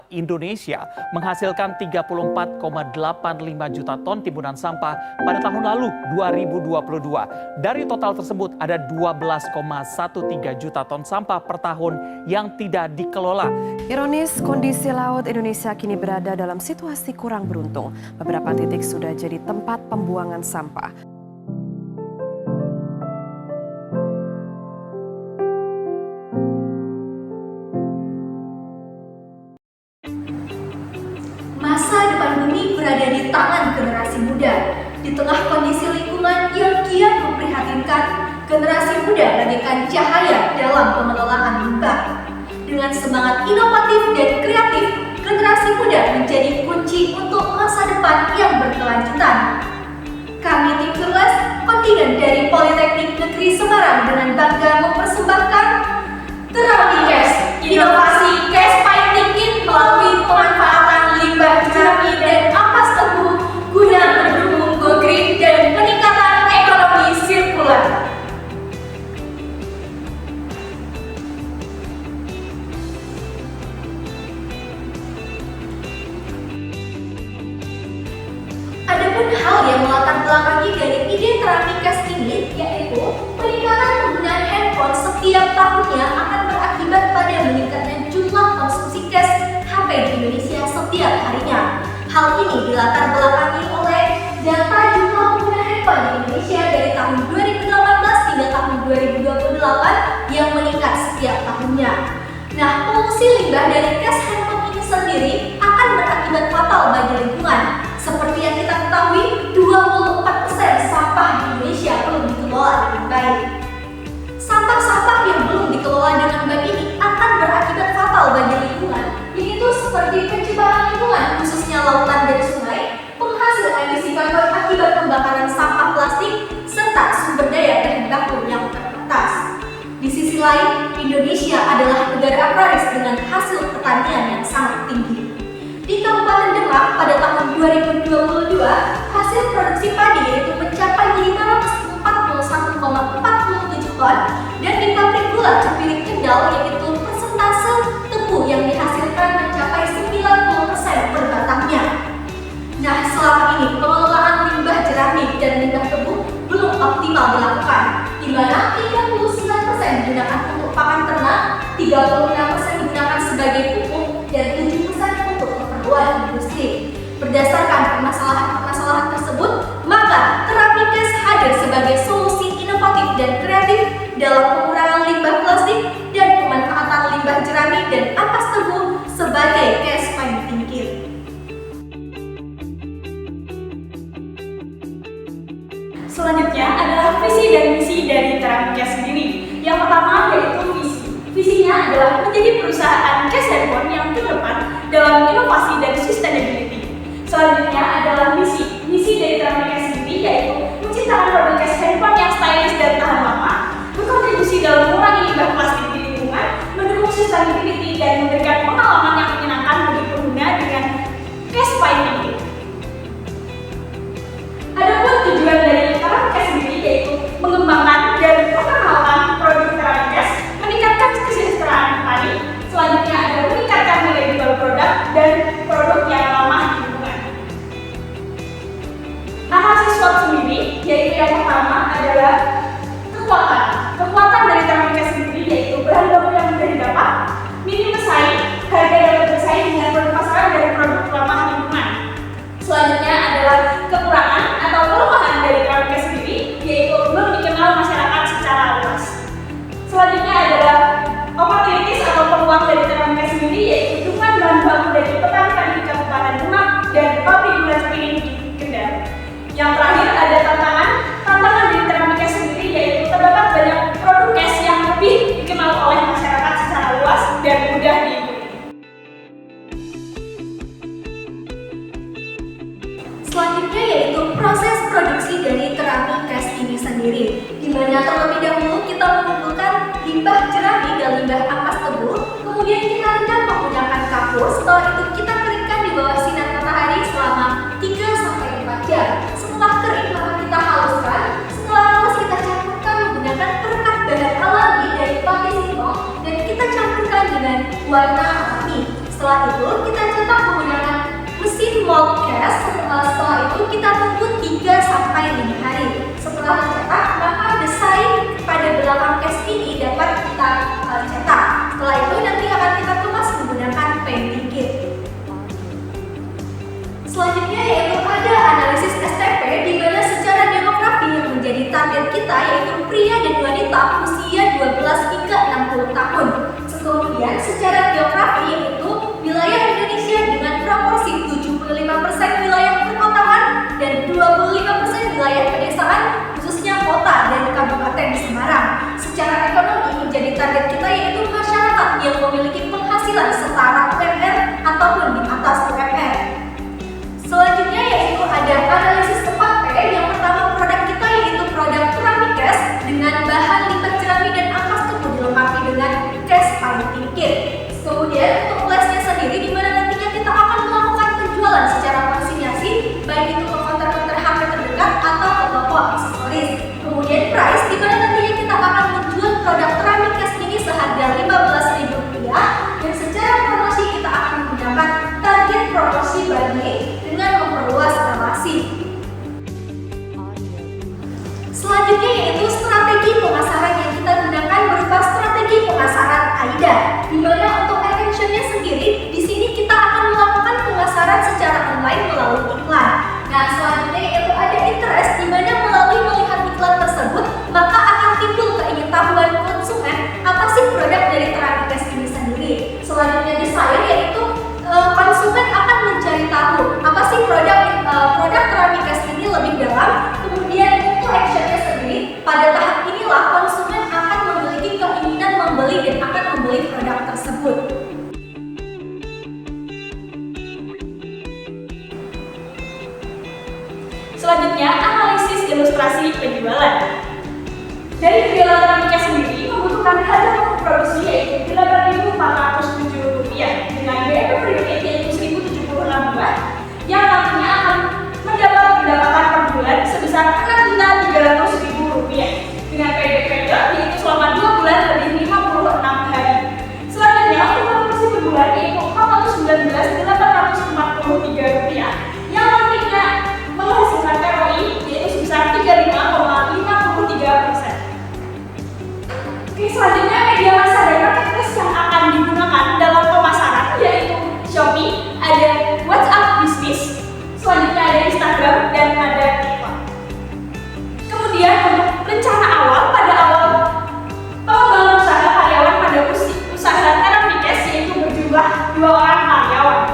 Indonesia menghasilkan 34,85 juta ton timbunan sampah pada tahun lalu 2022. Dari total tersebut ada 12,13 juta ton sampah per tahun yang tidak dikelola. Ironis, kondisi laut Indonesia kini berada dalam situasi kurang beruntung. Beberapa titik sudah jadi tempat pembuangan sampah. Masa depan bumi berada di tangan generasi muda. Di tengah kondisi lingkungan yang kian memprihatinkan, generasi muda bagaikan cahaya dalam pengelolaan limbah. Dengan semangat inovatif dan kreatif, generasi muda menjadi kunci untuk masa depan yang berkelanjutan. Kami tim Fearless, kontingen dari Politeknik Negeri Semarang dengan bangga mempersembahkan Terapi Cash, inovasi cash thinking melalui pemanfaatan limbah jerami dan ampas tebu guna mendukung go green dan peningkatan ekonomi sirkular. Adapun hal yang melatar belakangi dari ide terapi cash ini yaitu peningkatan penggunaan handphone setiap tahunnya akan berakibat pada meningkatnya jumlah konsumsi cash HP di Indonesia setiap harinya. Hal ini dilatar belakangi oleh data jumlah pengguna handphone di Indonesia dari tahun 2018 hingga tahun 2028 yang meningkat setiap tahunnya. Nah, polusi limbah dari cash handphone ini sendiri akan berakibat fatal bagi lingkungan. Seperti yang kita ketahui, 24% sampah di Indonesia belum dikelola dengan baik. Sampah-sampah yang belum dikelola dengan baik ini akan berakibat fatal bagi lingkungan, yaitu seperti pencemaran lingkungan khususnya lautan dan sungai, penghasil emisi karbon akibat pembakaran sampah plastik, serta sumber daya bahan baku yang terbatas. Di sisi lain, Indonesia adalah negara agraris dengan hasil pertanian yang sangat tinggi. Di Kabupaten Demak pada tahun 2022, hasil produksi padi yaitu mencapai 541,47 ton dan di pabrik gula Cepirit Kendal yaitu persentase tebu yang dihasilkan mencapai 90% per batangnya. Nah, selama ini pengelolaan limbah jerami dan limbah tebu belum optimal dilakukan, di mana 39% digunakan untuk pakan ternak, 36% digunakan sebagai pupuk, dan 7% untuk keperluan industri. Berdasarkan permasalahan-permasalahan tersebut, maka terapi cash hadir sebagai solusi inovatif dan kreatif dalam pengurangan limbah plastik dan pemanfaatan limbah jerami dan ampas tebu sebagai cash thinking. Selanjutnya adalah visi dan misi dari terapi cash sendiri. Yang pertama yaitu visi. Visinya adalah menjadi perusahaan cash handphone yang terdepan dalam inovasi dan sustainability. Selanjutnya adalah misi. Misi dari terapi cash sendiri yaitu menciptakan produk cash handphone yang stylish dan tahan lama, berkontribusi dalam mengurangi limbah plastik di lingkungan, mendukung sustainability dan memberikan pengalaman yang menyenangkan bagi pengguna dengan cash thinking. Adapun tujuan dari terapi cash sendiri yaitu mengembangkan dan memperkenalkan produk terapi cash, meningkatkan kesejahteraan petani. Selanjutnya ada meningkatkan nilai jual produk dan produk yang ramah lingkungan. Analisis SWOT sendiri yaitu yang pertama adalah kekuatan. Kekuatan dari terapi cash sendiri yaitu bahan baku yang mudah didapat, minim pesaing, harga dapat bersaing dengan produk pasaran dari produk ramah lingkungan. Selanjutnya adalah kekurangan atau kelemahan dari terapi cash sendiri yaitu belum dikenal masyarakat secara luas. Selanjutnya adalah opportunities atau peluang dari terapi cash sendiri yaitu dukungan bahan baku dari petani di Kabupaten Demak dan pabrik gula Cepirit di Kendal. Yang terakhir ada tantangan dari terapi cash sendiri yaitu terdapat banyak produk cash yang lebih dikenal oleh masyarakat secara luas dan mudah diikuti. Selanjutnya yaitu proses produksi dari terapi cash ini sendiri, di mana terlebih dahulu kita mengumpulkan limbah jerami dan limbah ampas tebu, kemudian kita rendam menggunakan kapur. Setelah itu kita keringkan di bawah sinar matahari selama 3-4 jam. Setelah kering maka kita haluskan. Setelah halus kita campurkan menggunakan perekat bahan alami dari pakai singkong dan kita campurkan dengan warna alami. Setelah itu kita tetap menggunakan mesin moldcast. Setelah itu kita tunggu 3-5 hari. Setelah dicetak, maka desain pada belakang case ini dapat kita cetak. Setelah itu nanti akan kita kemas menggunakan painting kit. Selanjutnya yaitu ada analisis STP, di mana secara demografi yang menjadi target kita yaitu pria dan wanita usia 12 hingga 60 tahun. Kemudian secara geografi yaitu wilayah Indonesia dengan proporsi 75% wilayah perkotaan dan 25% wilayah pedesaan, khususnya kota dan kabupaten Semarang. Secara ekonomi menjadi target kita yaitu masyarakat yang memiliki penghasilan setara UMR ataupun di atas UMR. Selanjutnya yaitu ada analisis 4P. Yang pertama produk kita yaitu produk Keramikes dengan bahan limbah jerami dan ampas tubuh dilengkapi dengan case painting kit. Kemudian untuk flashnya sendiri, di mana nantinya kita akan melakukan penjualan secara konsinyasi, baik itu ke konter-konter HP terdekat atau ke toko aksesoris. Kemudian price, di mana nantinya kita akan menjual produk Keramikes ini seharga Rp15.000 dan secara promosi kita akan menggunakan target promosi bagi dengan memperluas relasi. Selanjutnya yaitu strategi pemasaran yang kita gunakan berupa strategi pemasaran AIDA, di mana untuk attention-nya sendiri di sini kita akan melakukan pemasaran secara online melalui iklan. Nah, selanjutnya yaitu ada interest, di mana melalui melihat iklan tersebut maka akan timbul keingintahuan konsumen apa sih produk dari Keramikes ini sendiri. Selanjutnya desire, yaitu konsumen akan mencari tahu apa sih produk Keramikes ini lebih dalam. Kemudian untuk action-nya sendiri, pada tahap inilah konsumen akan memiliki keinginan membeli dan akan membeli produk tersebut. Selanjutnya, analisis ilustrasi penjualan. Dari penjualan Keramikes sendiri membutuhkan harga pokok produksi yaitu Rp8.407 dengan biaya per unit yaitu Rp1.076 yang nantinya akan mendapat pendapatan per bulan sebesar Rp6.300.000 dengan payback period yaitu selama 2 bulan lebih 56 hari. Selanjutnya, untuk produksi per bulan yaitu Rp419.843 yang nantinya menghasilkan ROI yaitu sebesar 35,53%. Oke, selanjutnya media massa dan marketplace yang akan digunakan dalam pemasaran yaitu Shopee, ada WhatsApp Business, selanjutnya ada Instagram dan ada TikTok. Kemudian untuk rencana awal pada awal pengembangan usaha karyawan pada usaha Keramikes yaitu berjumlah 2 orang karyawan.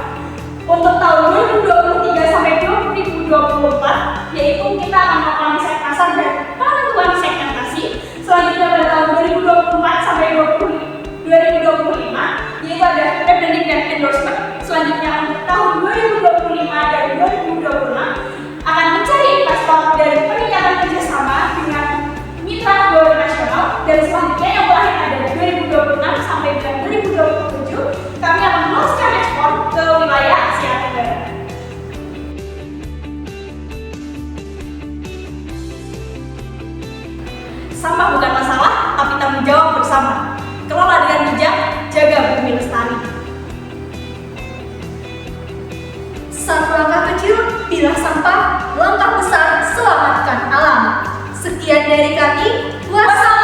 Untuk tahun 2023 sampai 2024 yaitu kita akan melakukan riset pasar dan penentuan segmentasi. Selanjutnya pada tahun 2024 sampai 2025 yaitu ada rebranding dan endorsement. Selanjutnya untuk tahun 2025 dan 2026 akan mencari investor dan peningkatan kerjasama dengan mitra go nasional. Dan selanjutnya yang terakhir ada 2026 sampai dengan 2027 kami akan meluaskan ekspor ke wilayah Asia Tenggara. Sampah bukan masalah, tapi tanggung jawab bersama. Kelola dengan bijak, jaga bumi lestari. Satu langkah kecil, pilah sampah, langkah besar, selamatkan alam. Sekian dari kami, wassalamualaikum.